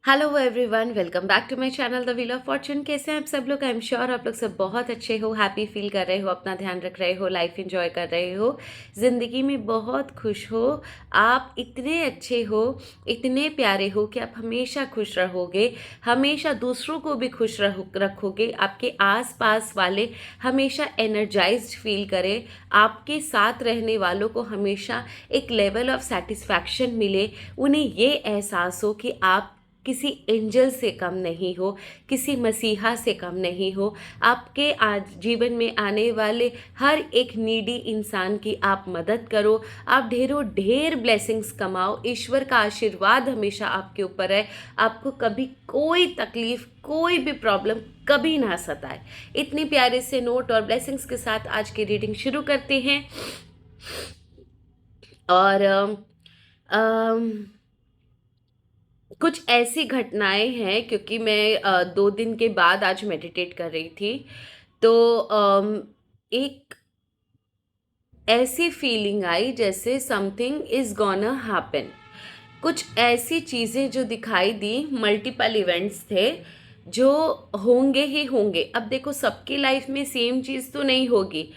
Hello everyone, welcome back to my channel the wheel of fortune. कैसे हैं आप सब लोग? आई एम श्योर आप लोग सब बहुत अच्छे हो, हैप्पी फील कर रहे हो, अपना ध्यान रख रहे हो, लाइफ एंजॉय कर रहे हो, ज़िंदगी में बहुत खुश हो। आप इतने अच्छे हो, इतने प्यारे हो कि आप हमेशा खुश रहोगे, हमेशा दूसरों को भी खुश रखोगे। आपके आसपास वाले हमेशा एनर्जाइज्ड फील करें, आपके साथ रहने वालों को हमेशा एक लेवल ऑफ सेटिस्फैक्शन मिले, उन्हें ये एहसास हो कि आप किसी एंजल से कम नहीं हो, किसी मसीहा से कम नहीं हो। आपके आज जीवन में आने वाले हर एक नीडी इंसान की आप मदद करो, आप ढेरों ढेर ब्लेसिंग्स कमाओ, ईश्वर का आशीर्वाद हमेशा आपके ऊपर है, आपको कभी कोई तकलीफ, कोई भी प्रॉब्लम कभी ना सताए। इतने प्यारे से नोट और ब्लेसिंग्स के साथ आज की रीडिंग शुरू करते हैं। और कुछ ऐसी घटनाएं हैं, क्योंकि मैं 2 दिन के बाद आज मेडिटेट कर रही थी, तो एक ऐसी फीलिंग आई जैसे समथिंग इज गोना हैपन। कुछ ऐसी चीज़ें जो दिखाई दी, मल्टीपल इवेंट्स थे जो होंगे ही होंगे। अब देखो, सबकी लाइफ में सेम चीज़ तो नहीं होगी,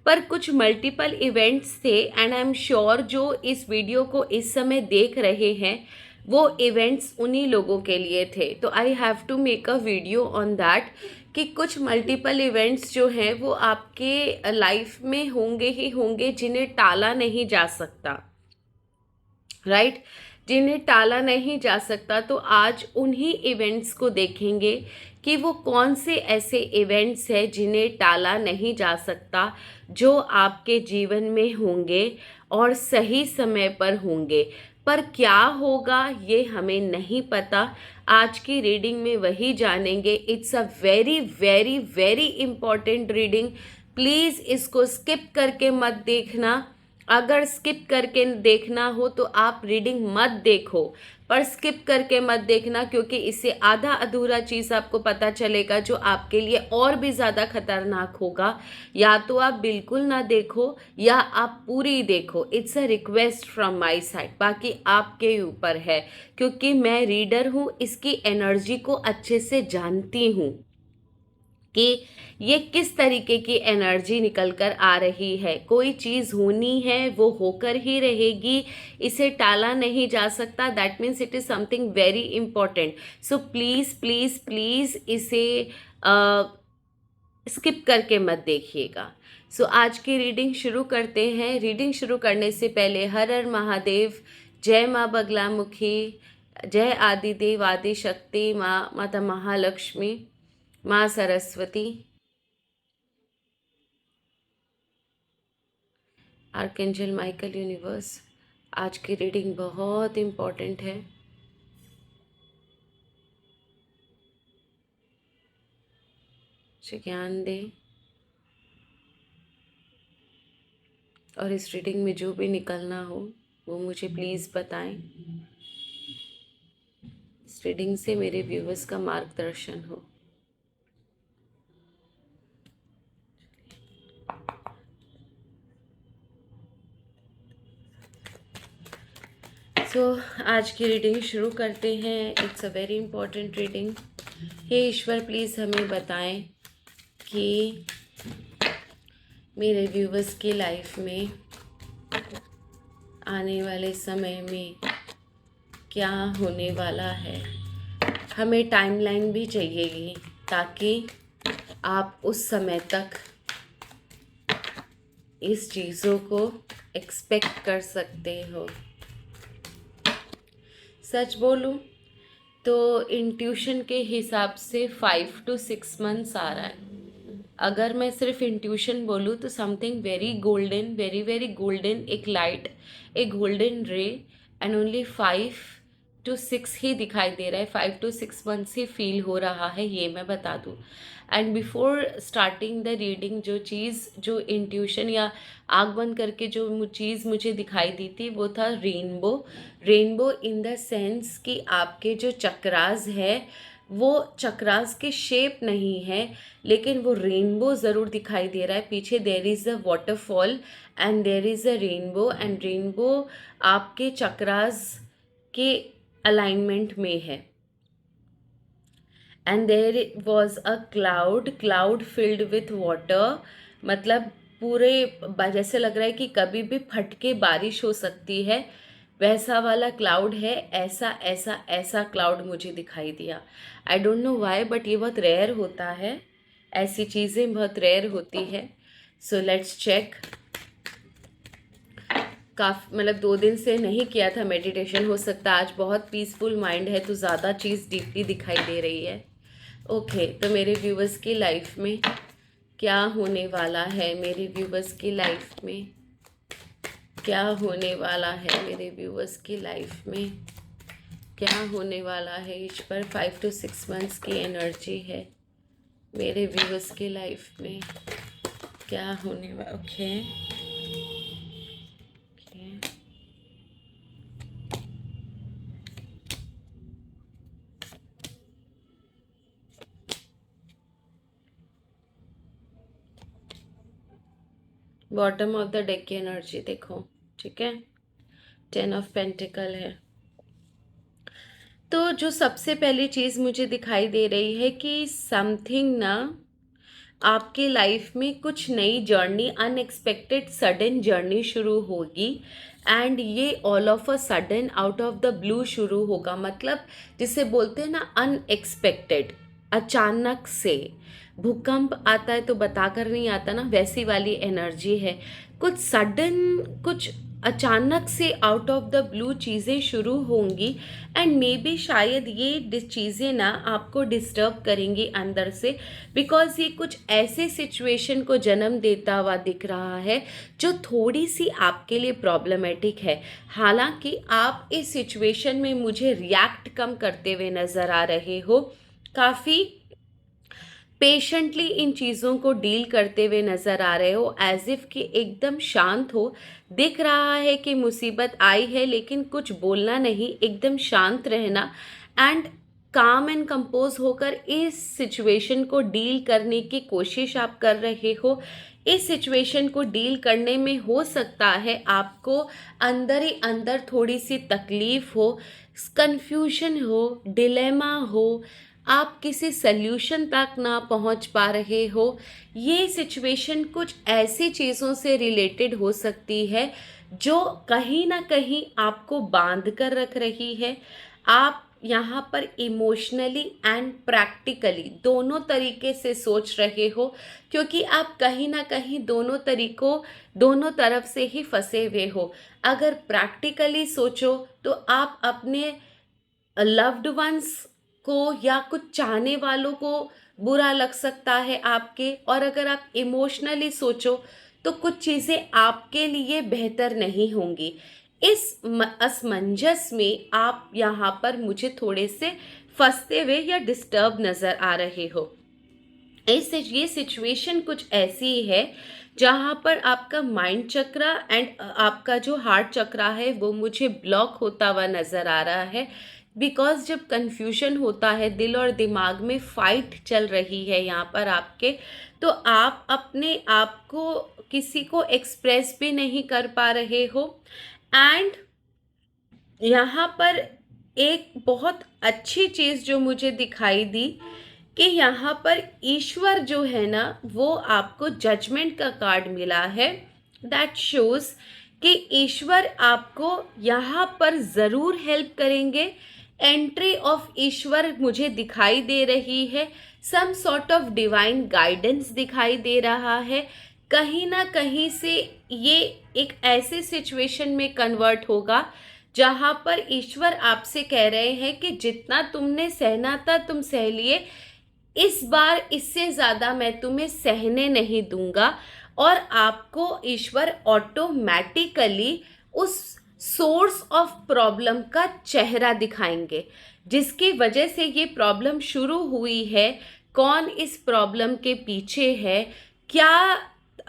पर कुछ मल्टीपल इवेंट्स थे। एंड आई एम श्योर जो इस वीडियो को इस समय देख रहे हैं, वो इवेंट्स उन्हीं लोगों के लिए थे। तो I have to make a video on that कि कुछ मल्टीपल इवेंट्स जो हैं वो आपके लाइफ में होंगे ही होंगे, जिन्हें टाला नहीं जा सकता, राइट? जिन्हें टाला नहीं जा सकता। तो आज उन्हीं इवेंट्स को देखेंगे कि वो कौन से ऐसे इवेंट्स हैं जिन्हें टाला नहीं जा सकता, जो आपके जीवन में होंगे और सही समय पर होंगे। पर क्या होगा ये हमें नहीं पता। आज की रीडिंग में वही जानेंगे। It's a very very very important reading. Please इसको स्किप करके मत देखना। अगर स्किप करके देखना हो तो आप रीडिंग मत देखो, पर स्किप करके मत देखना, क्योंकि इससे आधा अधूरा चीज़ आपको पता चलेगा जो आपके लिए और भी ज़्यादा खतरनाक होगा। या तो आप बिल्कुल ना देखो या आप पूरी देखो। It's a request from my side, बाकी आपके ऊपर है, क्योंकि मैं रीडर हूँ, इसकी एनर्जी को अच्छे से जानती हूँ कि ये किस तरीके की एनर्जी निकल कर आ रही है। कोई चीज़ होनी है वो होकर ही रहेगी, इसे टाला नहीं जा सकता। That means it is something very important. So please please please इसे स्किप करके मत देखिएगा। सो आज की रीडिंग शुरू करते हैं। रीडिंग शुरू करने से पहले हर हर महादेव, जय माँ बगलामुखी, जय आदिदेव आदि शक्ति, माँ माता महालक्ष्मी, माँ सरस्वती, आर्कएंजल माइकल, यूनिवर्स। आज की रीडिंग बहुत इम्पॉर्टेंट है। मुझे ज्ञान दे, और इस रीडिंग में जो भी निकलना हो वो मुझे प्लीज़ बताएं। इस रीडिंग से मेरे व्यूवर्स का मार्गदर्शन हो। आज की रीडिंग शुरू करते हैं। It's a very important reading. हे ईश्वर, प्लीज़ हमें बताएं कि मेरे व्यूवर्स की लाइफ में आने वाले समय में क्या होने वाला है। हमें टाइमलाइन भी चाहिएगी, ताकि आप उस समय तक इस चीज़ों को एक्सपेक्ट कर सकते हो। सच बोलूं तो इंट्यूशन के हिसाब से 5 to 6 months आ रहा है। अगर मैं सिर्फ इंट्यूशन बोलूँ तो something very golden, very very golden, एक लाइट, एक गोल्डन रे, एंड ओनली 5 to 6 ही दिखाई दे रहा है। 5 to 6 months ही फील हो रहा है, ये मैं बता दूँ। And before starting the reading, जो चीज़, जो इंट्यूशन या आग बंद करके जो चीज़ मुझे दिखाई दी थी, वो था rainbow. Rainbow in the sense कि आपके जो चक्रास है वो चक्रास के शेप नहीं है, लेकिन वो रेनबो ज़रूर दिखाई दे रहा है। पीछे there is a waterfall and there is a rainbow, and rainbow आपके चक्रास के अलाइनमेंट में है। And there was a cloud filled with water, मतलब पूरे जैसे लग रहा है कि कभी भी फट के बारिश हो सकती है, वैसा वाला क्लाउड है। ऐसा ऐसा ऐसा क्लाउड मुझे दिखाई दिया। I don't know why, but ये बहुत रेयर होता है, ऐसी चीज़ें बहुत रेयर होती है। So let's check. काफ़ी मतलब 2 दिन से नहीं किया था मेडिटेशन, हो सकता है आज बहुत पीसफुल माइंड है तो ज़्यादा चीज़ डीपली दिखाई दे रही है। ओके, तो मेरे व्यूवर्स की लाइफ में क्या होने वाला है, मेरे व्यूवर्स की लाइफ में क्या होने वाला है, मेरे व्यूवर्स की लाइफ में क्या होने वाला है। इस पर 5 to 6 months की एनर्जी है मेरे व्यूवर्स की लाइफ में। क्या होने वाला, okay okay. Bottom of the deck की एनर्जी देखो, ठीक है। 10 of Pentacle है। तो जो सबसे पहली चीज़ मुझे दिखाई दे रही है कि समथिंग ना आपके लाइफ में कुछ नई जर्नी, अनएक्सपेक्टेड सडन जर्नी शुरू होगी। एंड ये all of a sudden out of the blue शुरू होगा, मतलब जिसे बोलते हैं ना अनएक्सपेक्टेड, अचानक से। भूकंप आता है तो बताकर नहीं आता ना, वैसी वाली एनर्जी है। कुछ सडन, कुछ अचानक से आउट ऑफ द ब्लू चीज़ें शुरू होंगी। एंड मे बी शायद ये चीज़ें ना आपको डिस्टर्ब करेंगी अंदर से, बिकॉज ये कुछ ऐसे सिचुएशन को जन्म देता हुआ दिख रहा है जो थोड़ी सी आपके लिए प्रॉब्लमेटिक है। हालांकि आप इस सिचुएशन में मुझे रिएक्ट कम करते हुए नज़र आ रहे हो, काफ़ी पेशेंटली इन चीज़ों को डील करते हुए नज़र आ रहे हो, एज इफ़ कि एकदम शांत हो। दिख रहा है कि मुसीबत आई है लेकिन कुछ बोलना नहीं, एकदम शांत रहना एंड काम एंड कंपोज होकर इस सिचुएशन को डील करने की कोशिश आप कर रहे हो। इस सिचुएशन को डील करने में हो सकता है आपको अंदर ही अंदर थोड़ी सी तकलीफ हो, कंफ्यूजन हो, डिलेमा हो, आप किसी सल्यूशन तक ना पहुंच पा रहे हो। ये सिचुएशन कुछ ऐसी चीज़ों से रिलेटेड हो सकती है जो कहीं ना कहीं आपको बांध कर रख रही है। आप यहाँ पर इमोशनली एंड प्रैक्टिकली दोनों तरीके से सोच रहे हो, क्योंकि आप कहीं ना कहीं दोनों तरफ से ही फंसे हुए हो। अगर प्रैक्टिकली सोचो तो आप अपने लव्ड वंस को या कुछ चाहने वालों को बुरा लग सकता है आपके, और अगर आप इमोशनली सोचो तो कुछ चीज़ें आपके लिए बेहतर नहीं होंगी। इस असमंजस में आप यहाँ पर मुझे थोड़े से फंसते हुए या डिस्टर्ब नज़र आ रहे हो। ये सिचुएशन कुछ ऐसी है जहाँ पर आपका माइंड चक्र एंड आपका जो हार्ट चक्र है वो मुझे ब्लॉक होता हुआ नज़र आ रहा है। बिकॉज जब कन्फ्यूजन होता है, दिल और दिमाग में फाइट चल रही है यहाँ पर आपके, तो आप अपने आप को किसी को एक्सप्रेस भी नहीं कर पा रहे हो। एंड यहाँ पर एक बहुत अच्छी चीज़ जो मुझे दिखाई दी कि यहाँ पर ईश्वर जो है ना, वो आपको जजमेंट का कार्ड मिला है। दैट शोज कि ईश्वर आपको यहाँ पर ज़रूर हेल्प करेंगे। एंट्री ऑफ ईश्वर मुझे दिखाई दे रही है, some sort of divine guidance दिखाई दे रहा है। कहीं ना कहीं से ये एक ऐसे सिचुएशन में कन्वर्ट होगा जहाँ पर ईश्वर आपसे कह रहे हैं कि जितना तुमने सहना था तुम सह लिए, इस बार इससे ज़्यादा मैं तुम्हें सहने नहीं दूंगा। और आपको ईश्वर ऑटोमेटिकली उस सोर्स ऑफ प्रॉब्लम का चेहरा दिखाएंगे, जिसकी वजह से ये प्रॉब्लम शुरू हुई है। कौन इस प्रॉब्लम के पीछे है, क्या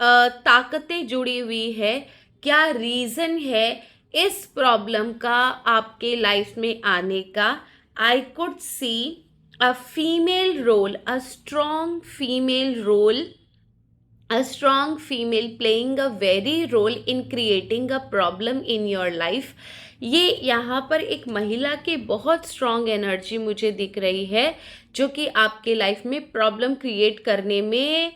ताकतें जुड़ी हुई है, क्या रीज़न है इस प्रॉब्लम का आपके लाइफ में आने का। I could see a female role, a strong female playing a very role in creating a problem in your life, ये यहाँ पर एक महिला की बहुत स्ट्रॉन्ग एनर्जी मुझे दिख रही है, जो कि आपके लाइफ में प्रॉब्लम क्रिएट करने में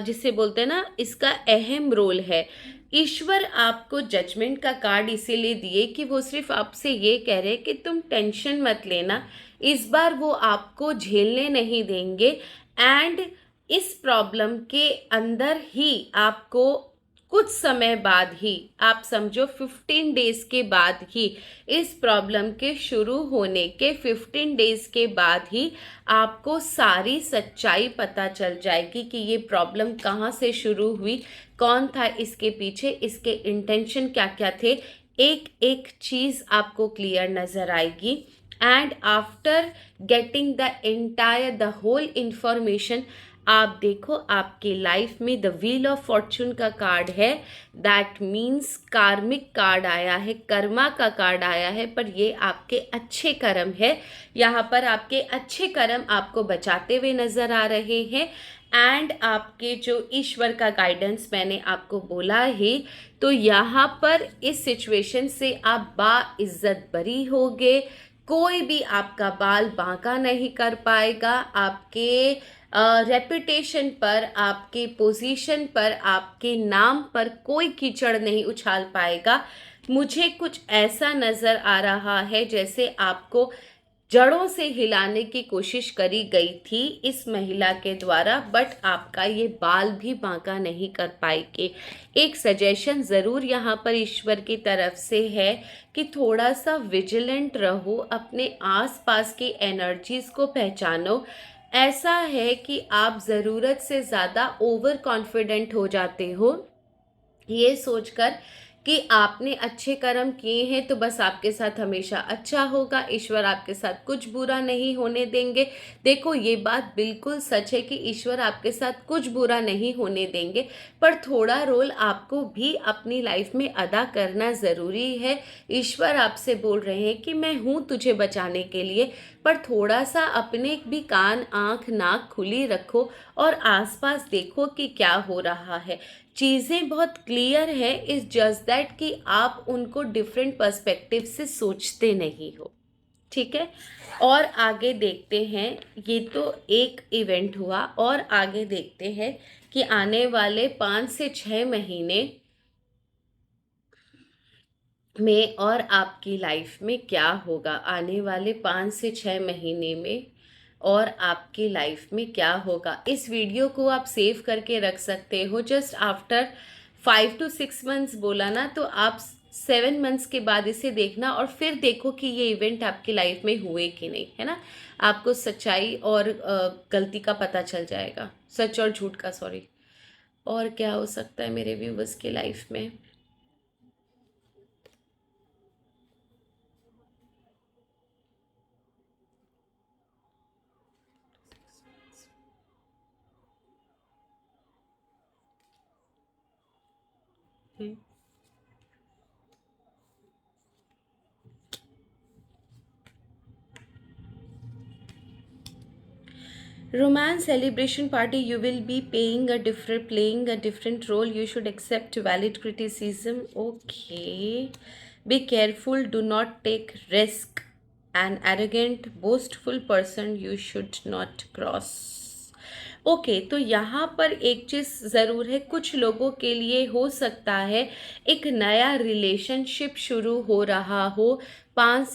जिसे बोलते हैं ना, इसका अहम रोल है। ईश्वर आपको जजमेंट का कार्ड इसीलिए दिए कि वो सिर्फ आपसे ये कह रहे कि तुम टेंशन मत लेना, इस बार वो आपको झेलने नहीं देंगे। एंड इस प्रॉब्लम के अंदर ही आपको कुछ समय बाद ही, आप समझो 15 डेज के बाद ही, इस प्रॉब्लम के शुरू होने के 15 डेज के बाद ही आपको सारी सच्चाई पता चल जाएगी कि ये प्रॉब्लम कहाँ से शुरू हुई, कौन था इसके पीछे, इसके इंटेंशन क्या क्या थे। एक एक चीज़ आपको क्लियर नज़र आएगी। And after getting the entire the whole information, आप देखो आपके लाइफ में द व्हील ऑफ फॉर्चून का कार्ड है। दैट मीन्स कार्मिक कार्ड आया है, कर्मा का कार्ड आया है, पर ये आपके अच्छे कर्म है। यहाँ पर आपके अच्छे कर्म आपको बचाते हुए नजर आ रहे हैं। एंड आपके जो ईश्वर का गाइडेंस मैंने आपको बोला ही, तो यहाँ पर इस सिचुएशन से आप बाइज्जत बरी होगे। कोई भी आपका बाल बांका नहीं कर पाएगा। आपके रेपुटेशन पर, आपके पोजीशन पर, आपके नाम पर कोई कीचड़ नहीं उछाल पाएगा। मुझे कुछ ऐसा नज़र आ रहा है जैसे आपको जड़ों से हिलाने की कोशिश करी गई थी इस महिला के द्वारा, बट आपका ये बाल भी बांका नहीं कर पाएंगे। एक सजेशन ज़रूर यहाँ पर ईश्वर की तरफ से है कि थोड़ा सा विजिलेंट रहो, अपने आसपास की एनर्जीज़ को पहचानो। ऐसा है कि आप ज़रूरत से ज़्यादा ओवर कॉन्फिडेंट हो जाते हो, ये सोचकर कि आपने अच्छे कर्म किए हैं तो बस आपके साथ हमेशा अच्छा होगा, ईश्वर आपके साथ कुछ बुरा नहीं होने देंगे। देखो, ये बात बिल्कुल सच है कि ईश्वर आपके साथ कुछ बुरा नहीं होने देंगे, पर थोड़ा रोल आपको भी अपनी लाइफ में अदा करना ज़रूरी है। ईश्वर आपसे बोल रहे हैं कि मैं हूँ तुझे बचाने के लिए, पर थोड़ा सा अपने भी कान, आँख, नाक खुली रखो और आसपास देखो कि क्या हो रहा है। चीज़ें बहुत क्लियर है, इज जस्ट दैट कि आप उनको डिफरेंट पर्सपेक्टिव से सोचते नहीं हो। ठीक है, और आगे देखते हैं। ये तो एक इवेंट हुआ, और आगे देखते हैं कि आने वाले 5 से 6 महीने में और आपकी लाइफ में क्या होगा। आने वाले 5 से 6 महीने में और आपकी लाइफ में क्या होगा, इस वीडियो को आप सेव करके रख सकते हो। जस्ट आफ्टर 5 to 6 मंथ्स बोला ना, तो आप 7 मंथ्स के बाद इसे देखना और फिर देखो कि ये इवेंट आपकी लाइफ में हुए कि नहीं, है ना। आपको सच्चाई और गलती का पता चल जाएगा, सच और झूठ का, सॉरी। और क्या हो सकता है मेरे व्यूवर्स की लाइफ में। Romance celebration party, you will be playing a different role. You should accept valid criticism. Okay. Be careful, do not take risk. An arrogant, boastful person you should not cross. Okay तो यहाँ पर एक चीज़ ज़रूर है, कुछ लोगों के लिए हो सकता है एक नया रिलेशनशिप शुरू हो रहा हो 5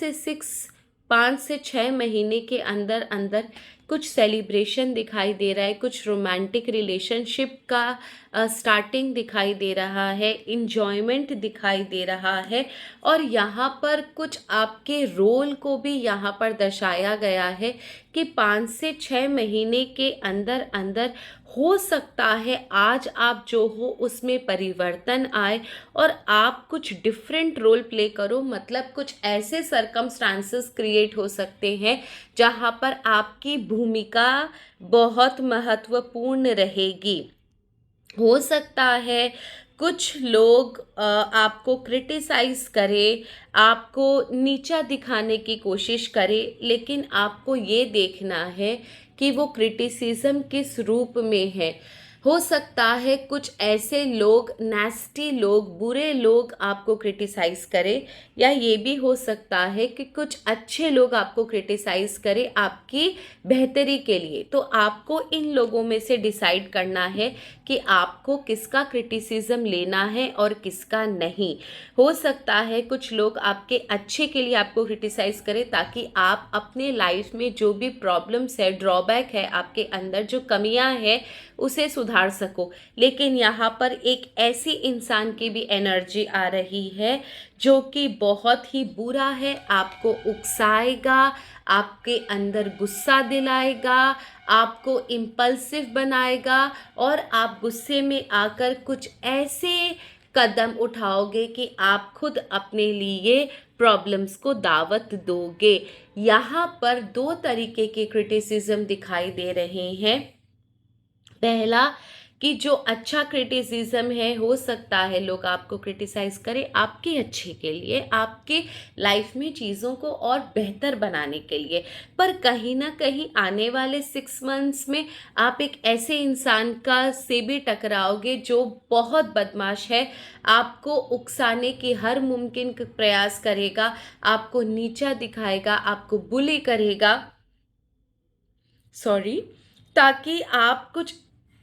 से 6 महीने के अंदर अंदर। कुछ सेलिब्रेशन दिखाई दे रहा है, कुछ रोमांटिक रिलेशनशिप का स्टार्टिंग दिखाई दे रहा है, इंजॉयमेंट दिखाई दे रहा है। और यहाँ पर कुछ आपके रोल को भी यहाँ पर दर्शाया गया है कि 5 से 6 महीने के अंदर अंदर हो सकता है आज आप जो हो उसमें परिवर्तन आए और आप कुछ डिफरेंट रोल प्ले करो। मतलब कुछ ऐसे सरकमस्टांसेस क्रिएट हो सकते हैं जहाँ पर आपकी भूमिका बहुत महत्वपूर्ण रहेगी। हो सकता है कुछ लोग आपको क्रिटिसाइज करें, आपको नीचा दिखाने की कोशिश करें, लेकिन आपको ये देखना है कि वो क्रिटिसिज्म किस रूप में है। हो सकता है कुछ ऐसे लोग, नेस्टी लोग, बुरे लोग आपको क्रिटिसाइज़ करें, या ये भी हो सकता है कि कुछ अच्छे लोग आपको क्रिटिसाइज़ करें आपकी बेहतरी के लिए। तो आपको इन लोगों में से डिसाइड करना है कि आपको किसका क्रिटिसिज्म लेना है और किसका नहीं। हो सकता है कुछ लोग आपके अच्छे के लिए आपको क्रिटिसाइज़ करें ताकि आप अपने लाइफ में जो भी प्रॉब्लम्स है, ड्रॉबैक है, आपके अंदर जो कमियां हैं उसे सुधार सको। लेकिन यहाँ पर एक ऐसी इंसान की भी एनर्जी आ रही है जो कि बहुत ही बुरा है, आपको उकसाएगा, आपके अंदर गुस्सा दिलाएगा, आपको इम्पल्सिव बनाएगा, और आप गुस्से में आकर कुछ ऐसे कदम उठाओगे कि आप खुद अपने लिए प्रॉब्लम्स को दावत दोगे। यहाँ पर दो तरीके के क्रिटिसिज्म दिखाई दे रहे हैं। पहला, कि जो अच्छा क्रिटिसिज्म है, हो सकता है लोग आपको क्रिटिसाइज करें आपके अच्छे के लिए, आपके लाइफ में चीज़ों को और बेहतर बनाने के लिए। पर कहीं ना कहीं आने वाले 6 मंथ्स में आप एक ऐसे इंसान का से भी टकराओगे जो बहुत बदमाश है, आपको उकसाने की हर मुमकिन प्रयास करेगा, आपको नीचा दिखाएगा, आपको बुली करेगा, सॉरी, ताकि आप कुछ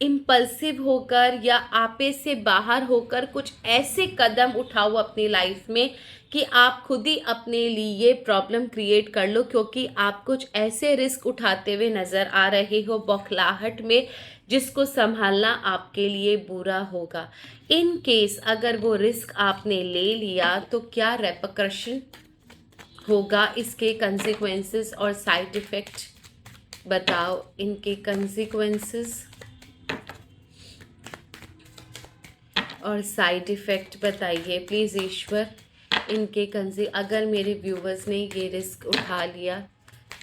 इम्पल्सिव होकर या आपे से बाहर होकर कुछ ऐसे कदम उठाओ अपनी लाइफ में कि आप खुद ही अपने लिए प्रॉब्लम क्रिएट कर लो, क्योंकि आप कुछ ऐसे रिस्क उठाते हुए नज़र आ रहे हो बौखलाहट में, जिसको संभालना आपके लिए बुरा होगा। इन केस अगर वो रिस्क आपने ले लिया तो क्या रेपकशन होगा, इसके कंसिक्वेंसेस और साइड इफ़ेक्ट बताओ, इनके कंसिक्वेंसेस और साइड इफ़ेक्ट बताइए प्लीज़ ईश्वर। इनके अगर मेरे व्यूवर्स ने ये रिस्क उठा लिया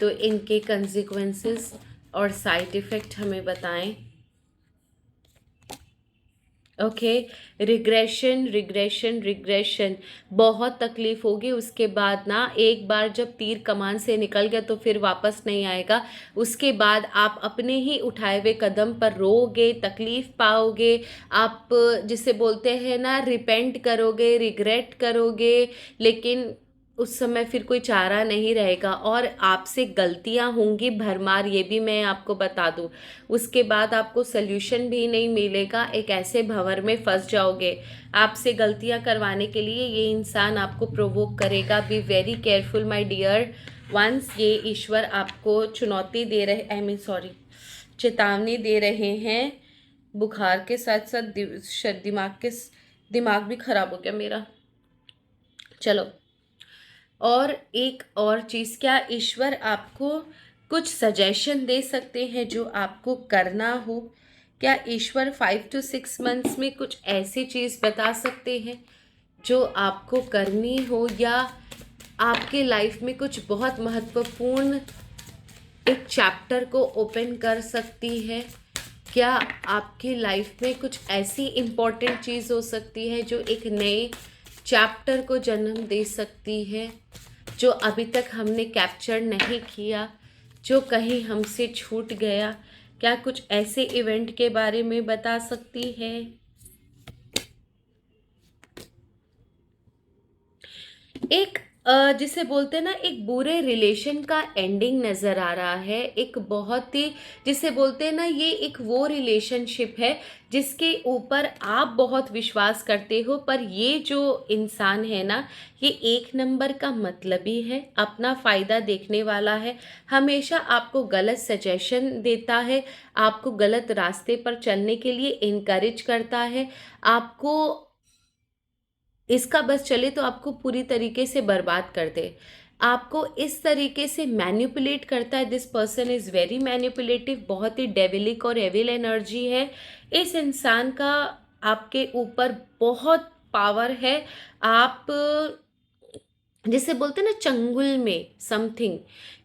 तो इनके कंसिक्वेंसेस और साइड इफ़ेक्ट हमें बताएं। ओके, रिग्रेशन रिग्रेशन रिग्रेशन, बहुत तकलीफ होगी उसके बाद ना। एक बार जब तीर कमान से निकल गया तो फिर वापस नहीं आएगा। उसके बाद आप अपने ही उठाए हुए कदम पर रोओगे, तकलीफ पाओगे, आप जिसे बोलते हैं ना रिपेंट करोगे, रिग्रेट करोगे, लेकिन उस समय फिर कोई चारा नहीं रहेगा और आपसे गलतियां होंगी भरमार, ये भी मैं आपको बता दूं। उसके बाद आपको सल्यूशन भी नहीं मिलेगा, एक ऐसे भंवर में फंस जाओगे। आपसे गलतियां करवाने के लिए ये इंसान आपको प्रोवोक करेगा। Be very careful my dear ones. ये ईश्वर आपको चुनौती दे रहे, आई मीन सॉरी, चेतावनी दे रहे हैं। बुखार के साथ साथ दिमाग भी खराब हो गया मेरा। चलो, और एक और चीज़, क्या ईश्वर आपको कुछ सजेशन दे सकते हैं जो आपको करना हो? क्या ईश्वर 5 to 6 मंथ्स में कुछ ऐसी चीज़ बता सकते हैं जो आपको करनी हो, या आपके लाइफ में कुछ बहुत महत्वपूर्ण एक चैप्टर को ओपन कर सकती है? क्या आपकी लाइफ में कुछ ऐसी इम्पोर्टेंट चीज़ हो सकती है जो एक नए चैप्टर को जन्म दे सकती है, जो अभी तक हमने कैप्चर नहीं किया, जो कहीं हमसे छूट गया? क्या कुछ ऐसे इवेंट के बारे में बता सकती है? एक जिसे बोलते हैं ना, एक बुरे रिलेशन का एंडिंग नज़र आ रहा है। एक बहुत ही, जिसे बोलते हैं ना, ये एक वो रिलेशनशिप है जिसके ऊपर आप बहुत विश्वास करते हो, पर ये जो इंसान है ना, ये 1 नंबर का मतलबी है, अपना फ़ायदा देखने वाला है, हमेशा आपको गलत सजेशन देता है, आपको गलत रास्ते पर चलने के लिए इनकरेज करता है, आपको इसका बस चले तो आपको पूरी तरीके से बर्बाद कर दे, आपको इस तरीके से मैनिपुलेट करता है। This person is very manipulative, बहुत ही डेविलिक और एविल एनर्जी है इस इंसान का। आपके ऊपर बहुत पावर है। आप जिसे बोलते हैं ना चंगुल में समथिंग,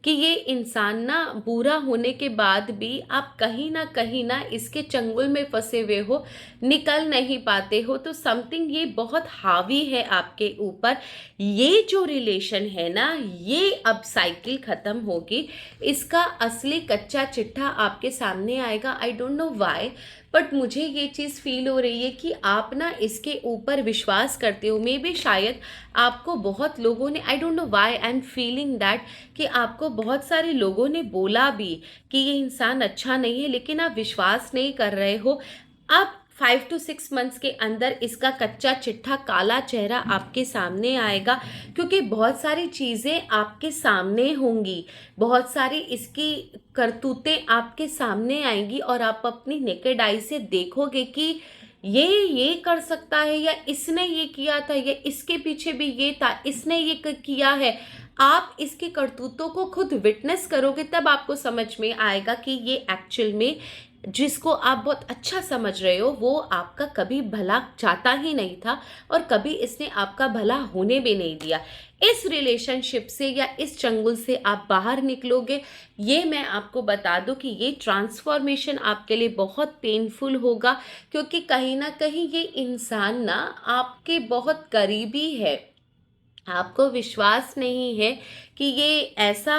कि ये इंसान ना बुरा होने के बाद भी आप कहीं ना इसके चंगुल में फंसे हुए हो, निकल नहीं पाते हो। तो समथिंग ये बहुत हावी है आपके ऊपर। ये जो रिलेशन है ना, ये अब साइकिल ख़त्म होगी, इसका असली कच्चा चिट्ठा आपके सामने आएगा। I don't know why, but मुझे ये चीज़ फील हो रही है कि आप ना इसके ऊपर विश्वास करते हो। मे बी शायद आपको बहुत लोगों ने, I don't know why I am feeling that, कि आपको बहुत सारे लोगों ने बोला भी कि ये इंसान अच्छा नहीं है, लेकिन आप विश्वास नहीं कर रहे हो। अब 5 to 6 मंथ्स के अंदर इसका कच्चा चिट्ठा काला चेहरा आपके सामने आएगा, क्योंकि बहुत सारी चीज़ें आपके सामने होंगी, बहुत सारी इसकी करतूतें आपके सामने आएंगी, और आप अपनी नेकेड आई से देखोगे कि ये कर सकता है, या इसने ये किया था, या इसके पीछे भी ये था, इसने ये किया है। आप इसकी करतूतों को खुद विटनेस करोगे, तब आपको समझ में आएगा कि ये एक्चुअल में जिसको आप बहुत अच्छा समझ रहे हो वो आपका कभी भला चाहता ही नहीं था, और कभी इसने आपका भला होने भी नहीं दिया। इस रिलेशनशिप से या इस चंगुल से आप बाहर निकलोगे, ये मैं आपको बता दूं कि ये ट्रांसफॉर्मेशन आपके लिए बहुत पेनफुल होगा, क्योंकि कहीं ना कहीं ये इंसान ना आपके बहुत करीबी है। आपको विश्वास नहीं है कि ये ऐसा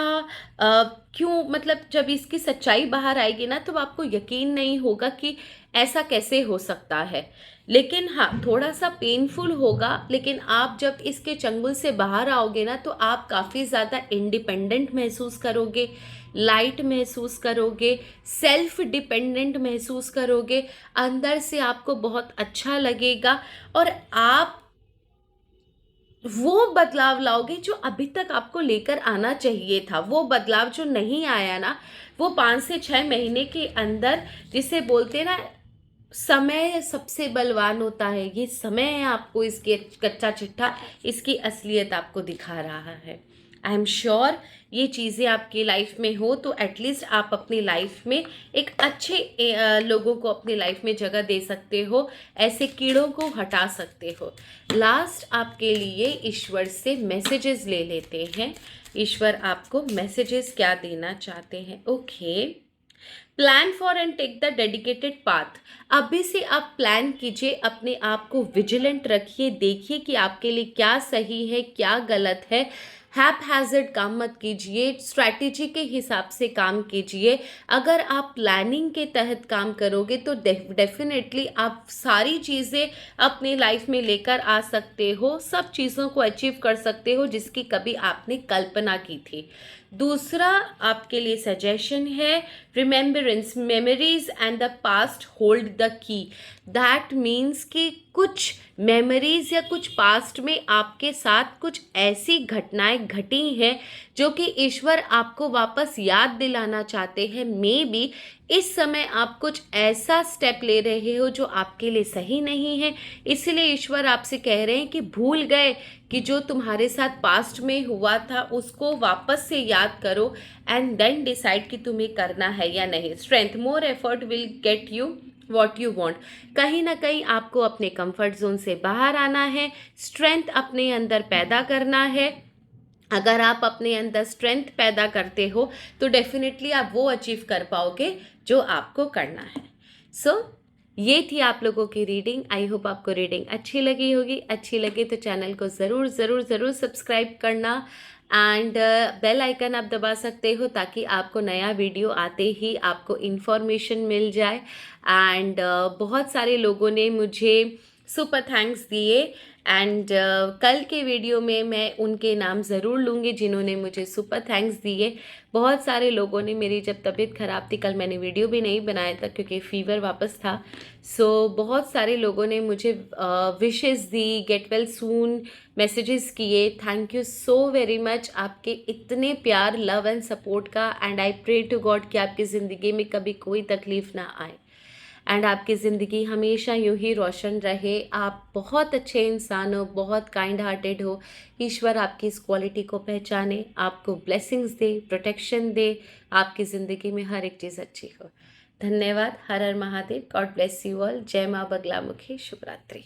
क्यों, मतलब जब इसकी सच्चाई बाहर आएगी ना, तो आपको यकीन नहीं होगा कि ऐसा कैसे हो सकता है। लेकिन हाँ, थोड़ा सा पेनफुल होगा, लेकिन आप जब इसके चंगुल से बाहर आओगे ना, तो आप काफ़ी ज़्यादा इंडिपेंडेंट महसूस करोगे, लाइट महसूस करोगे, सेल्फ डिपेंडेंट महसूस करोगे, अंदर से आपको बहुत अच्छा लगेगा, और आप वो बदलाव लाओगे जो अभी तक आपको लेकर आना चाहिए था। वो बदलाव जो नहीं आया ना, वो 5 से 6 महीने के अंदर, जिसे बोलते हैं ना, समय सबसे बलवान होता है, ये समय है आपको इसके कच्चा चिट्ठा, इसकी असलियत आपको दिखा रहा है। आई एम श्योर ये चीज़ें आपकी लाइफ में हो तो एटलीस्ट आप अपनी लाइफ में एक अच्छे लोगों को अपनी लाइफ में जगह दे सकते हो, ऐसे कीड़ों को हटा सकते हो। लास्ट आपके लिए ईश्वर से मैसेजेस ले लेते हैं। ईश्वर आपको मैसेजेस क्या देना चाहते हैं? Okay, plan for and take the dedicated path. अभी से आप प्लान कीजिए, अपने आप को विजिलेंट रखिए, देखिए कि आपके लिए क्या सही है क्या गलत है। हैप्पैज़र्ड काम मत कीजिए, स्ट्रैटेजी के हिसाब से काम कीजिए। अगर आप प्लानिंग के तहत काम करोगे तो डेफिनेटली आप सारी चीज़ें अपनी लाइफ में लेकर आ सकते हो, सब चीज़ों को अचीव कर सकते हो जिसकी कभी आपने कल्पना की थी। दूसरा आपके लिए सजेशन है, remembrance, memories and the past hold the key. That means कि कुछ मेमोरीज या कुछ पास्ट में आपके साथ कुछ ऐसी घटनाएं घटी हैं जो कि ईश्वर आपको वापस याद दिलाना चाहते हैं। मे बी इस समय आप कुछ ऐसा स्टेप ले रहे हो जो आपके लिए सही नहीं है, इसलिए ईश्वर आपसे कह रहे हैं कि भूल गए कि जो तुम्हारे साथ पास्ट में हुआ था उसको वापस से याद करो, एंड देन डिसाइड कि तुम्हें करना है या नहीं। Strength, more effort will get you what you want. कहीं ना कहीं आपको अपने कंफर्ट जोन से बाहर आना है, स्ट्रेंथ अपने अंदर पैदा करना है। अगर आप अपने अंदर स्ट्रेंथ पैदा करते हो तो डेफिनेटली आप वो अचीव कर पाओगे जो आपको करना है। सो ये थी आप लोगों की रीडिंग। आई होप आपको रीडिंग अच्छी लगी होगी। अच्छी लगे तो चैनल को ज़रूर ज़रूर ज़रूर सब्सक्राइब करना, एंड बेल आइकन आप दबा सकते हो ताकि आपको नया वीडियो आते ही आपको इन्फॉर्मेशन मिल जाए। एंड बहुत सारे लोगों ने मुझे सुपर थैंक्स दिए, एंड कल के वीडियो में मैं उनके नाम ज़रूर लूँगी जिन्होंने मुझे सुपर थैंक्स दिए। बहुत सारे लोगों ने, मेरी जब तबीयत ख़राब थी, कल मैंने वीडियो भी नहीं बनाया था क्योंकि फ़ीवर वापस था, सो बहुत सारे लोगों ने मुझे विशेस दी, गेट वेल सून मैसेजेस किए। Thank you so very much आपके इतने प्यार, लव एंड सपोर्ट का। And I pray to God कि आपकी ज़िंदगी में कभी कोई तकलीफ़ ना आए, एंड आपकी ज़िंदगी हमेशा यूं ही रोशन रहे। आप बहुत अच्छे इंसान हो, बहुत काइंड हार्टेड हो। ईश्वर आपकी इस क्वालिटी को पहचाने, आपको ब्लेसिंग्स दे, प्रोटेक्शन दे, आपकी ज़िंदगी में हर एक चीज़ अच्छी हो। धन्यवाद। Har Har Mahadev. God bless you all. जय माँ बगलामुखी। शुभ रात्रि।